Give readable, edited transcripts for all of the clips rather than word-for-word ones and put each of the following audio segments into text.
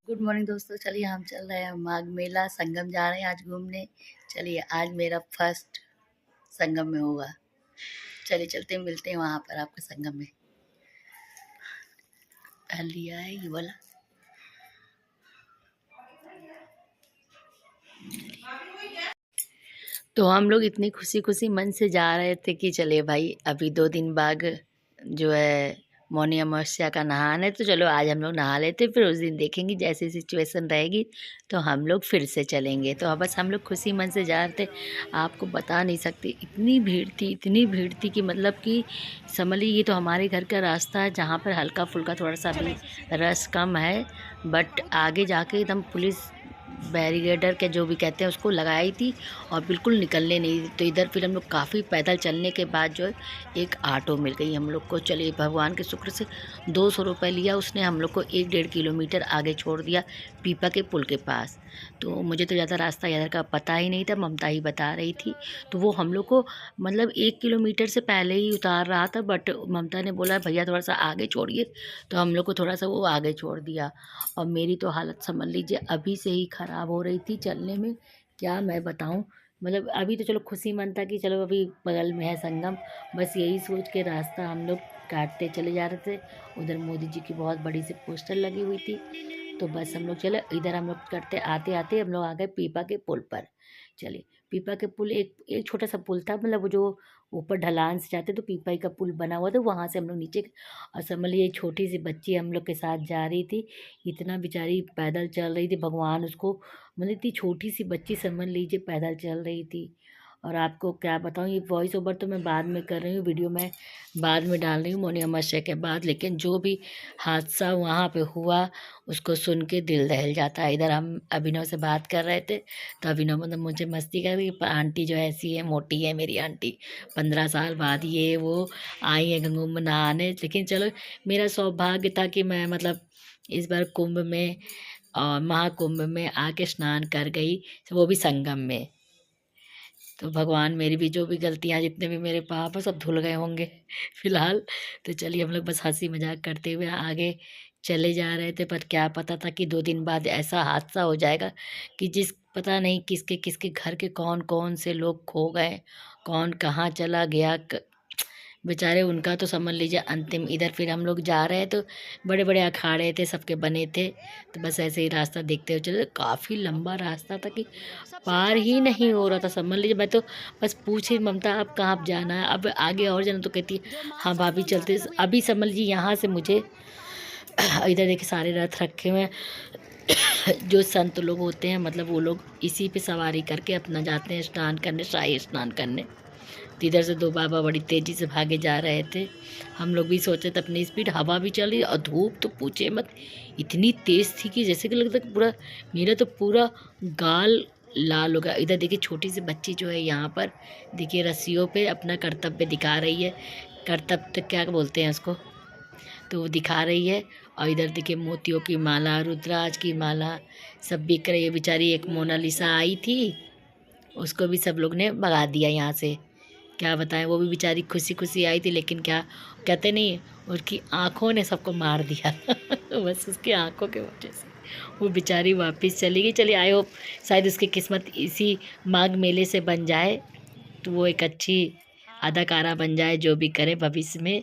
Good morning दोस्तों। चलिए हम चल रहे हैं माघ मेला, संगम जा रहे हैं आज घूमने। चलिए आज मेरा फर्स्ट संगम में होगा। चलिए चलते हैं, मिलते हैं वहाँ पर आपको संगम में। लिया है ये वाला। तो हम लोग इतनी खुशी खुशी मन से जा रहे थे कि चले भाई, अभी 2 दिन बाद जो है मौनी अमावस्या का नहान है, तो चलो आज हम लोग नहा लेते, फिर उस दिन देखेंगे जैसी सिचुएशन रहेगी तो हम लोग फिर से चलेंगे। तो बस हम लोग खुशी मन से जा रहे थे। आपको बता नहीं सकती, इतनी भीड़ थी, इतनी भीड़ थी कि मतलब कि समझ लीजिए ये तो हमारे घर का रास्ता है जहाँ पर हल्का फुल्का थोड़ा सा भी रस कम है, बट आगे जाके एकदम पुलिस बैरिगेडर के जो भी कहते हैं उसको लगाई थी और बिल्कुल निकलने नहीं दी। तो इधर फिर हम लोग काफ़ी पैदल चलने के बाद जो है एक ऑटो मिल गई हम लोग को। चलिए भगवान के शुक्र से 200 रुपये लिया उसने, हम लोग को 1-1.5 किलोमीटर आगे छोड़ दिया पीपा के पुल के पास। तो मुझे तो ज़्यादा रास्ता इधर का पता ही नहीं था, ममता ही बता रही थी। तो वो हम लोग को मतलब 1 किलोमीटर से पहले ही उतार रहा था, बट ममता ने बोला भैया थोड़ा सा आगे छोड़िए, तो हम लोग को थोड़ा सा वो आगे छोड़ दिया। और मेरी तो हालत समझ लीजिए अभी से ही ख़राब हो रही थी चलने में, क्या मैं बताऊं। मतलब अभी तो चलो खुशी मन था कि चलो अभी बगल में है संगम, बस यही सोच के रास्ता हम लोग काटते चले जा रहे थे। उधर मोदी जी की बहुत बड़ी सी पोस्टर लगी हुई थी, तो बस हम लोग चले इधर, हम लोग करते आते आते हम लोग आ गए पीपा के पुल पर। चलिए पीपा के पुल एक एक छोटा सा पुल था, मतलब वो जो ऊपर ढलान से जाते तो पीपा ही का पुल बना हुआ था, वहाँ से हम लोग नीचे। और समझ लीजिए एक छोटी सी बच्ची हम लोग के साथ जा रही थी, इतना बेचारी पैदल चल रही थी, भगवान उसको, मतलब इतनी छोटी सी बच्ची समझ लीजिए पैदल चल रही थी। और आपको क्या बताऊँ, ये वॉइस ओवर तो मैं बाद में कर रही हूँ, वीडियो मैं बाद में डाल रही हूँ मौनी अमावस्या के बाद, लेकिन जो भी हादसा वहाँ पे हुआ उसको सुन के दिल दहल जाता है। इधर हम अभिनव से बात कर रहे थे, तो अभिनव मतलब मुझे मस्ती कर रही, आंटी जो ऐसी है मोटी है मेरी आंटी, 15 साल बाद ये वो आई है गंगो में नहाने। लेकिन चलो मेरा सौभाग्य था कि मैं मतलब इस बार कुंभ में और महाकुंभ में आके स्नान कर गई, वो भी संगम में। तो भगवान मेरी भी जो भी गलतियाँ, जितने भी मेरे पाप है सब धुल गए होंगे फिलहाल। तो चलिए हम लोग बस हंसी मजाक करते हुए आगे चले जा रहे थे, पर क्या पता था कि 2 दिन बाद ऐसा हादसा हो जाएगा कि जिस पता नहीं किसके किसके घर के कौन कौन से लोग खो गए, कौन कहाँ चला गया, बेचारे उनका तो समझ लीजिए अंतिम। इधर फिर हम लोग जा रहे हैं तो बड़े बड़े अखाड़े थे, सबके बने थे, तो बस ऐसे ही रास्ता देखते हुए चले। काफ़ी लंबा रास्ता था कि पार ही नहीं हो रहा था समझ लीजिए। मैं तो बस पूछी ममता अब कहाँ जाना है, अब आगे और जाना, तो कहती हाँ भाभी चलते। अभी समझ लीजिए यहाँ से मुझे इधर देखिए सारे रथ रखे हुए हैं जो संत लोग होते हैं, मतलब वो लोग इसी पे सवारी करके अपना जाते हैं स्नान करने, शाही स्नान करने। तो इधर से 2 बाबा बड़ी तेज़ी से भागे जा रहे थे, हम लोग भी सोचे थे अपनी स्पीड, हवा भी चल रही और धूप तो पूछे मत, इतनी तेज़ थी कि जैसे कि लगता कि पूरा मेरा तो पूरा गाल लाल हो गया। इधर देखिए छोटी सी बच्ची जो है यहाँ पर देखिए रस्सियों पे अपना कर्तव्य दिखा रही है, कर्तव्य तो क्या बोलते हैं उसको, तो वो दिखा रही है। और इधर देखिए मोतियों की माला, रुद्राज की माला सब बिक रही है। बेचारी एक मोनालिसा आई थी, उसको भी सब लोग ने भगा दिया यहाँ से, क्या बताएं। वो भी बेचारी खुशी खुशी आई थी, लेकिन क्या कहते नहीं, उसकी आंखों ने सबको मार दिया बस उसकी आंखों के वजह से वो बेचारी वापस चली गई। चलिए आई होप शायद उसकी किस्मत इसी माघ मेले से बन जाए, तो वो एक अच्छी अदाकारा बन जाए जो भी करे भविष्य में।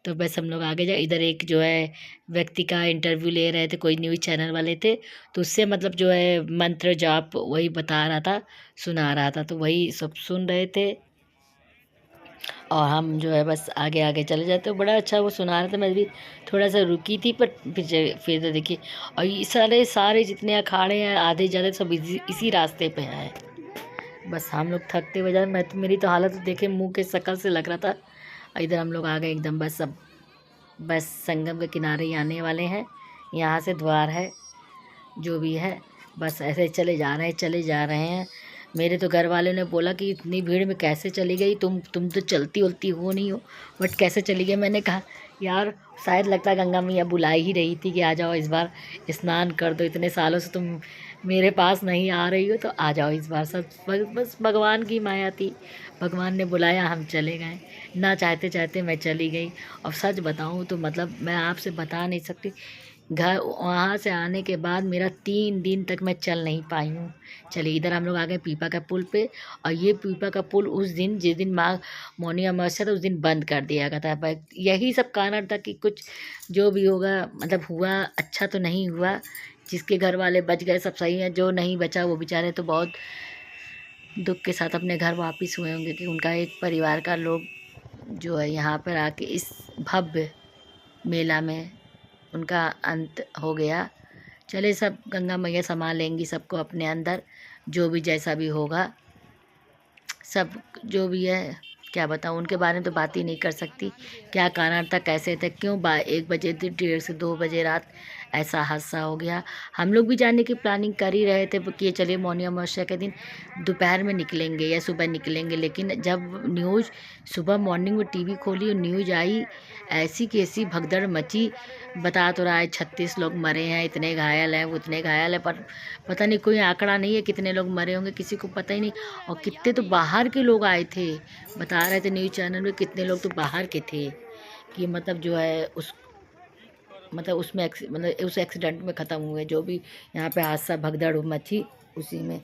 तो बस हम लोग आगे जाए। इधर एक जो है व्यक्ति का इंटरव्यू ले रहे थे, कोई न्यूज़ चैनल वाले थे, तो उससे मतलब जो है मंत्र जाप वही बता रहा था, सुना रहा था, तो वही सब सुन रहे थे। और हम जो है बस आगे आगे चले जाते, बड़ा अच्छा वो सुना रहे थे। मैं भी थोड़ा सा रुकी थी, पर फिर तो देखिए, और ये सारे सारे जितने अखाड़े हैं आधे ज़्यादा सब इसी रास्ते पे हैं। बस हम लोग थकते हुए जा रहे, मैं तो मेरी तो हालत देखे मुंह के शक्ल से लग रहा था। इधर हम लोग आ गए एकदम, बस अब बस संगम के किनारे ही आने वाले हैं, यहाँ से द्वार है जो भी है। बस ऐसे चले जा रहे हैं, चले जा रहे हैं। मेरे तो घर वालों ने बोला कि इतनी भीड़ में कैसे चली गई, तुम तो चलती उलती हो नहीं हो, बट कैसे चली गई। मैंने कहा यार शायद लगता है गंगा मैया बुला ही रही थी कि आ जाओ इस बार स्नान कर दो, इतने सालों से तुम मेरे पास नहीं आ रही हो तो आ जाओ इस बार। सब बस भगवान की माया थी, भगवान ने बुलाया, हम चले गए। ना चाहते चाहते मैं चली गई। और सच बताऊं तो मतलब मैं आपसे बता नहीं सकती, घर वहाँ से आने के बाद मेरा 3 दिन तक मैं चल नहीं पाई हूँ। चलिए इधर हम लोग आ गए पीपा का पुल पे। और ये पीपा का पुल उस दिन, जिस दिन माँ मौनी अमावस्या था, उस दिन बंद कर दिया गया था। यही सब कारण था कि कुछ जो भी होगा मतलब हुआ, अच्छा तो नहीं हुआ। जिसके घर वाले बच गए सब सही है, जो नहीं बचा वो बेचारे तो बहुत दुख के साथ अपने घर वापस हुए होंगे कि उनका एक परिवार का लोग जो है यहाँ पर आके इस भव्य मेला में उनका अंत हो गया। चले, सब गंगा मैया संभाल लेंगी सबको अपने अंदर, जो भी जैसा भी होगा। सब जो भी है, क्या बताऊँ, उनके बारे में तो बात ही नहीं कर सकती। क्या कारण था, कैसे थे, क्यों 1 बजे 1:30 से 2 बजे रात ऐसा हादसा हो गया। हम लोग भी जाने की प्लानिंग कर ही रहे थे कि चलिए मौनी अमावस्या के दिन दोपहर में निकलेंगे या सुबह निकलेंगे। लेकिन जब न्यूज़ सुबह मॉर्निंग में टीवी खोली और न्यूज़ आई, ऐसी की ऐसी भगदड़ मची। बता तो रहा है 36 लोग मरे हैं, इतने घायल हैं, वो इतने घायल है, पर पता नहीं, कोई आंकड़ा नहीं है कितने लोग मरे होंगे, किसी को पता ही नहीं। और कितने तो बाहर के लोग आए थे, बता रहे थे न्यूज़ चैनल में, कितने लोग तो बाहर के थे कि मतलब जो है उस मतलब उसमें मतलब उस एक्सीडेंट में ख़त्म हुए, जो भी यहाँ पे हादसा भगदड़ मची उसी में।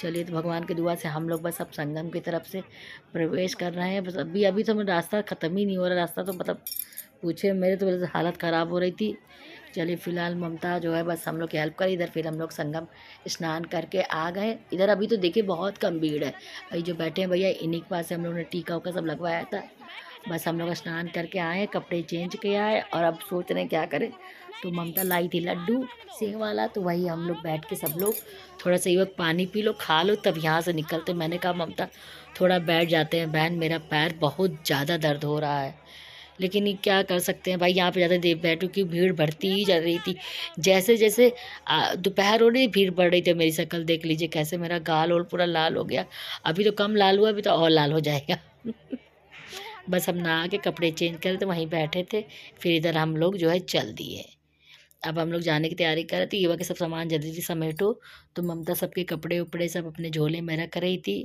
चलिए, तो भगवान की दुआ से हम लोग बस अब संगम की तरफ से प्रवेश कर रहे हैं। बस अभी अभी तो मेरा रास्ता ख़त्म ही नहीं हो रहा, रास्ता तो मतलब पूछे, मेरे तो वजह से हालत ख़राब हो रही थी। चलिए फ़िलहाल ममता जो है बस हम लोग की हेल्प करी। इधर फिर हम लोग संगम स्नान करके आ गए। इधर अभी तो देखिए बहुत कम भीड़ है। अभी जो बैठे हैं भैया, इन्हीं के पास से हम लोगों ने टीका उका सब लगवाया था। बस हम लोग स्नान करके आए, कपड़े चेंज किया है और अब सोच रहे हैं क्या करें। तो ममता लाई थी लड्डू सेव वाला, तो वही हम लोग बैठ के सब लोग थोड़ा सा ये वक्त पानी पी लो, खा लो, तब यहाँ से निकलते। मैंने कहा ममता थोड़ा बैठ जाते हैं बहन, मेरा पैर बहुत ज़्यादा दर्द हो रहा है। लेकिन ये क्या कर सकते हैं भाई, यहाँ पे ज़्यादा देर बैठो कि भीड़ बढ़ती ही जा रही थी। जैसे जैसे दोपहर हो रही भीड़ बढ़ रही थी। मेरी शक्ल देख लीजिए कैसे, मेरा गाल और पूरा लाल हो गया। अभी तो कम लाल हुआ, अभी तो और लाल हो जाएगा। बस हम नहा के कपड़े चेंज करे तो वहीं बैठे थे। फिर इधर हम लोग जो है चल दिए। अब हम लोग जाने की तैयारी कर रहे थे। युवा के सब सामान जल्दी जल्दी समेटो। तो ममता सबके कपड़े उपड़े सब अपने झोले में रख रही थी।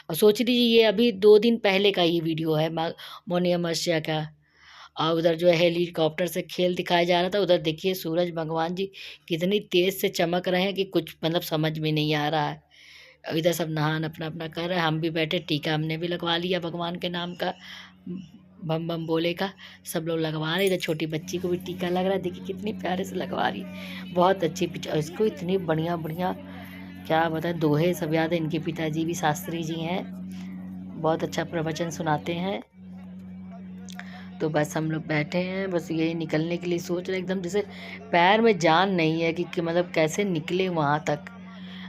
और सोच लीजिए ये अभी 2 दिन पहले का ये वीडियो है मौनी अमावस्या का। और उधर जो है हेलीकॉप्टर से खेल दिखाया जा रहा था। उधर देखिए सूरज भगवान जी कितनी तेज़ से चमक रहे हैं कि कुछ मतलब समझ में नहीं आ रहा है। इधर सब नहान अपना अपना कर रहे हैं, हम भी बैठे, टीका हमने भी लगवा लिया भगवान के नाम का, बम बम बोले का। सब लोग लगवा रहे। इधर छोटी बच्ची को भी टीका लग रहा है, देखिए कितनी प्यारे से लगवा रही, बहुत अच्छी पिक्चर। इसको इतनी बढ़िया बढ़िया क्या बताएं दोहे सब याद है। इनके पिताजी भी शास्त्री जी हैं, बहुत अच्छा प्रवचन सुनाते हैं। तो बस हम लोग बैठे हैं, बस यही निकलने के लिए सोच रहे, एकदम जैसे पैर में जान नहीं है कि मतलब कैसे निकले वहाँ तक।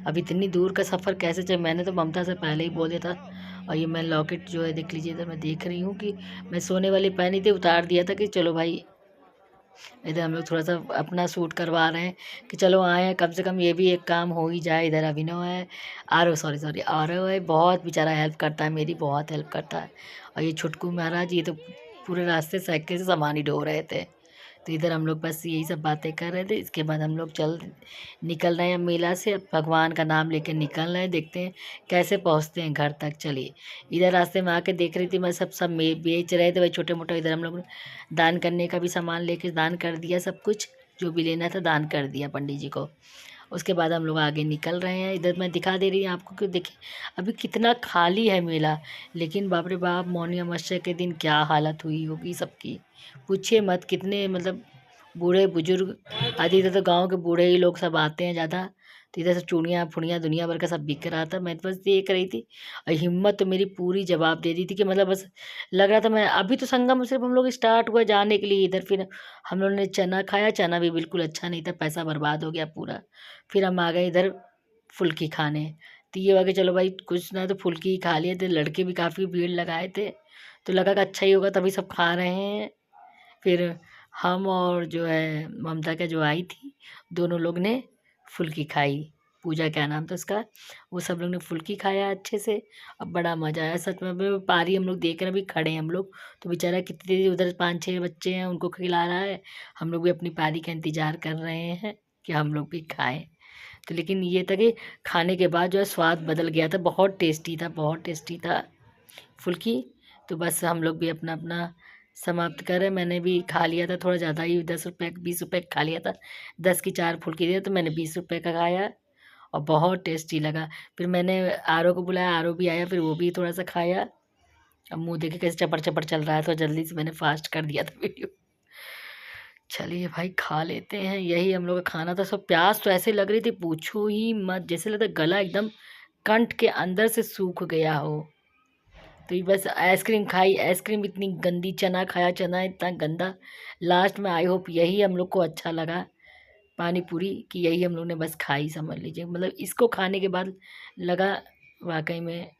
अब इतनी दूर का सफ़र कैसे चले। मैंने तो ममता से पहले ही बोल दिया था। और ये मैं लॉकेट जो है देख लीजिए, इधर मैं देख रही हूँ कि मैं सोने वाली पहनी थी, उतार दिया था कि चलो भाई। इधर हम लोग थोड़ा सा अपना सूट करवा रहे हैं कि चलो आए हैं, कम से कम ये भी एक काम हो ही जाए। इधर अभिनव है, आरव सॉरी सॉरी आरव है, बहुत बेचारा हेल्प करता है, मेरी बहुत हेल्प करता है। और ये छुटकू महाराज, ये तो पूरे रास्ते साइकिल से सामान ही ढो रहे थे। तो इधर हम लोग बस यही सब बातें कर रहे थे। इसके बाद हम लोग निकल रहे हैं मेला से। अब भगवान का नाम लेके निकल रहे हैं, देखते हैं कैसे पहुंचते हैं घर तक। चलिए, इधर रास्ते में आके देख रही थी मैं, सब सब बेच रहे थे भाई छोटे मोटे। इधर हम लोग दान करने का भी सामान लेके दान कर दिया, सब कुछ जो भी लेना था दान कर दिया पंडित जी को। उसके बाद हम लोग आगे निकल रहे हैं। इधर मैं दिखा दे रही हूँ आपको कि देखिए अभी कितना खाली है मेला। लेकिन बाप रे बाप, मौनी अमावस्या के दिन क्या हालत हुई होगी सबकी, पूछिए मत। कितने मतलब बूढ़े बुजुर्ग आदि, इधर तो गांव के बूढ़े ही लोग सब आते हैं ज़्यादा। तो इधर से चूड़ियाँ फुड़ियाँ दुनिया भर का सब बिक रहा था। मैं तो बस देख रही थी और हिम्मत तो मेरी पूरी जवाब दे रही थी कि मतलब बस लग रहा था मैं अभी तो संगम सिर्फ हम लोग स्टार्ट हुआ जाने के लिए। इधर फिर हम लोगों ने चना खाया, चना भी बिल्कुल अच्छा नहीं था, पैसा बर्बाद हो गया पूरा। फिर हम आ गए इधर फुल्की खाने। तो ये हुआ कि चलो भाई कुछ ना तो फुल्की ही खा लिए थे। लड़के भी काफ़ी भीड़ लगाए थे, तो लगा कि अच्छा ही होगा, तभी सब खा रहे हैं। फिर हम और जो है ममता का जो आई थी, दोनों लोग ने फुल्की खाई। पूजा क्या नाम था उसका, वो सब लोग ने फुल्की खाया अच्छे से। अब बड़ा मज़ा आया सच में। अभी पारी हम लोग देख रहे हैं, अभी खड़े हैं हम लोग। तो बेचारा कितने उधर 5-6 बच्चे हैं, उनको खिला रहा है। हम लोग भी अपनी पारी का इंतज़ार कर रहे हैं कि हम लोग भी खाएं। तो लेकिन ये था कि खाने के बाद जो है स्वाद बदल गया था, बहुत टेस्टी था, बहुत टेस्टी था फुल्की। तो बस हम लोग भी अपना अपना समाप्त करें। मैंने भी खा लिया था थोड़ा ज़्यादा ही, 10 रुपये 20 रुपये का खा लिया था। 10 की 4 फुल्की दिए तो मैंने 20 रुपये का खाया और बहुत टेस्टी लगा। फिर मैंने आरो को बुलाया, आरो भी आया, फिर वो भी थोड़ा सा खाया। अब मुँह देखे कैसे चपड़ चपड़ चल रहा है, तो जल्दी से मैंने फास्ट कर दिया था वीडियो। चलिए भाई खा लेते हैं, यही हम लोग का खाना था। सब प्यास तो ऐसे लग रही थी पूछो ही मत, जैसे लगता गला एकदम कंठ के अंदर से सूख गया हो। तो ये बस आइसक्रीम खाई, आइसक्रीम इतनी गंदी, चना खाया, चना इतना गंदा। लास्ट में आई होप यही हम लोग को अच्छा लगा पानी पूरी, कि यही हम लोग ने बस खाई, समझ लीजिए। मतलब इसको खाने के बाद लगा वाकई में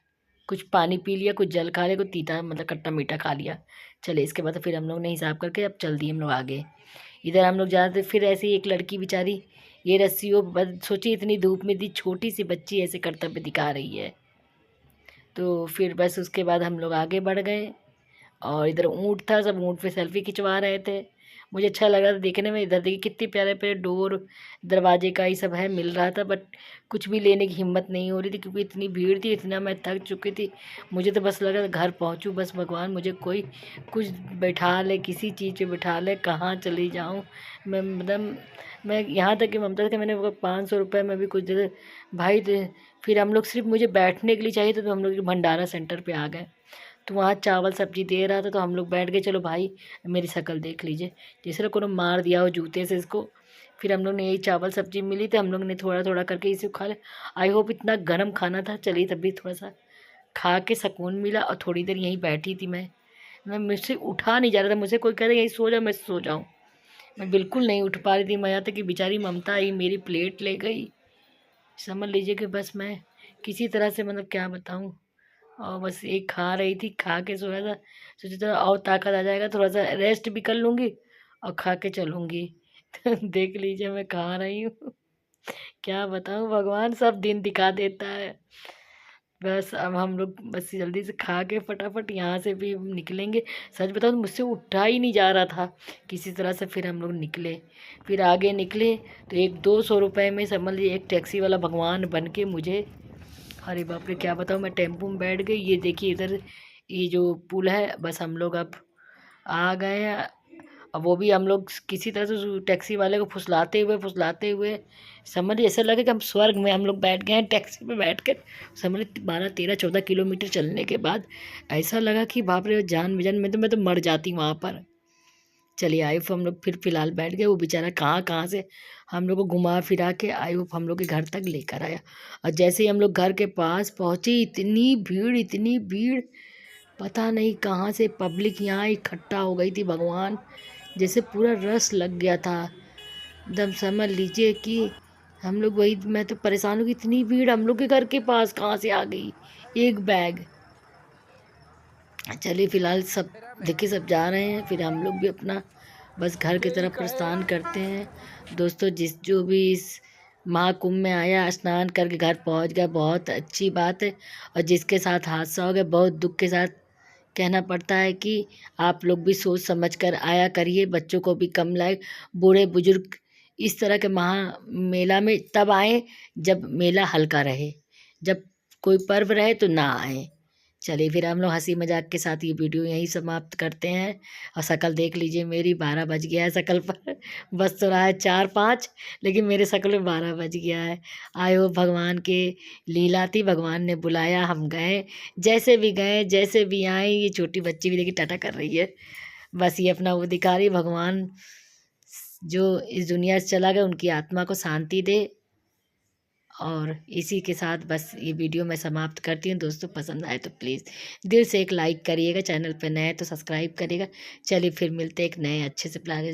कुछ पानी पी लिया, कुछ जल खा लिया, कुछ तीता मतलब खट्टा मीठा खा लिया। चले इसके बाद फिर हम लोग ने हिसाब करके अब चल दिए हम लोग आगे। इधर हम लोग जा रहे थे, फिर ऐसे ही एक लड़की बेचारी ये रस्सियों बस सोची इतनी धूप में थी, छोटी सी बच्ची ऐसे कर्तव्य दिखा रही है। तो फिर बस उसके बाद हम लोग आगे बढ़ गए और इधर ऊँट था, सब ऊँट पे सेल्फी खिंचवा रहे थे। मुझे अच्छा लग रहा था देखने में। इधर देखिए कितने प्यारे प्यारे डोर दरवाजे का ये सब है, मिल रहा था, बट कुछ भी लेने की हिम्मत नहीं हो रही थी क्योंकि इतनी भीड़ थी, इतना मैं थक चुकी थी। मुझे तो बस लगा घर पहुंचूं, बस भगवान मुझे कोई कुछ बैठा ले, किसी चीज़ पे बैठा ले, कहाँ चली जाऊँ मैं। मतलब मैं यहाँ तक कि ममता कि मैंने वो 500 रुपये में भी कुछ दे भाई फिर हम लोग सिर्फ मुझे बैठने के लिए चाहिए था, तो हम लोग भंडारा सेंटर पे आ गए। तो वहाँ चावल सब्जी दे रहा था, तो हम लोग बैठ गए। चलो भाई मेरी शक्ल देख लीजिए, जैसे ना कोनो मार दिया हो जूते से इसको। फिर हम लोग ने यही चावल सब्जी मिली, तो हम लोग ने थोड़ा थोड़ा करके इसे खा लिया। आई होप इतना गर्म खाना था, चलिए तब भी थोड़ा सा खा के सुकून मिला। और थोड़ी देर यहीं बैठी थी मैं मुझसे उठा नहीं जा रहा था। मुझे कोई कह रहा यहीं सो जा, मैं सो जाऊँ, मैं बिल्कुल नहीं उठ पा रही थी। मैं यहाँ तक कि बेचारी ममता आई, मेरी प्लेट ले गई। समझ लीजिए कि बस मैं किसी तरह से, मतलब क्या बताऊँ। और बस एक खा रही थी, खा के सोया था। सोचा था और ताकत आ जाएगा, थोड़ा सा रेस्ट भी कर लूँगी और खा के चलूँगी। तो देख लीजिए मैं खा रही हूँ। क्या बताऊँ, भगवान सब दिन दिखा देता है। बस अब हम लोग बस जल्दी से खा के फटाफट यहाँ से भी निकलेंगे। सच बताऊँ तो मुझसे उठा ही नहीं जा रहा था किसी तरह से। फिर हम लोग निकले, फिर आगे निकले तो एक 200 रुपये में समझ लीजिए एक टैक्सी वाला भगवान बन के मुझे, अरे बाप रे क्या बताऊँ, मैं टेम्पो में बैठ गई। ये देखिए इधर ये जो पुल है, बस हम लोग अब आ गए हैं। अब वो भी हम लोग किसी तरह से उस टैक्सी वाले को फुसलाते हुए समझ ऐसा लगे कि हम स्वर्ग में हम लोग बैठ गए हैं टैक्सी में बैठ कर। समझ 12 13 14 किलोमीटर चलने के बाद ऐसा लगा कि बाप रे जान बेजान, मैं तो मर जाती वहाँ पर। चलिए आयुफ हम लोग फिर फ़िलहाल बैठ गए। वो बेचारा कहाँ कहाँ से हम लोग को घुमा फिरा के आयुफ हम लोग के घर तक लेकर आया। और जैसे ही हम लोग घर के पास पहुँचे, इतनी भीड़, पता नहीं कहाँ से पब्लिक यहाँ इकट्ठा हो गई थी भगवान। जैसे पूरा रस लग गया था एकदम। समझ लीजिए कि हम लोग वही, मैं तो परेशान हूँ कि इतनी भीड़ हम लोग के घर के पास कहाँ से आ गई। एक बैग। चलिए फ़िलहाल सब देखिए सब जा रहे हैं, फिर हम लोग भी अपना बस घर की तरफ प्रस्थान करते हैं। दोस्तों जो भी इस महाकुंभ में आया स्नान करके घर पहुंच गया, बहुत अच्छी बात है। और जिसके साथ हादसा हो गया, बहुत दुख के साथ कहना पड़ता है कि आप लोग भी सोच समझ कर आया करिए, बच्चों को भी कम लाए। बूढ़े बुजुर्ग इस तरह के महा मेला में तब आए जब मेला हल्का रहे, जब कोई पर्व रहे तो ना आए। चलिए फिर हम लोग हंसी मजाक के साथ ये वीडियो यहीं समाप्त करते हैं। और शक्ल देख लीजिए मेरी, 12 बज गया है शक्ल पर। बस तो रहा है 4 5, लेकिन मेरे शक्ल में 12 बज गया है। आयो भगवान के लीला थी, भगवान ने बुलाया, हम गए। जैसे भी गए जैसे भी आए, ये छोटी बच्ची भी देखिए टाटा कर रही है। बस ये अपना वो दिखा रही। भगवान जो इस दुनिया से चला गया उनकी आत्मा को शांति दे। और इसी के साथ बस ये वीडियो मैं समाप्त करती हूँ। दोस्तों पसंद आए तो प्लीज़ दिल से एक लाइक करिएगा, चैनल पर नए हैं तो सब्सक्राइब करिएगा। चलिए फिर मिलते हैं एक नए अच्छे से प्लान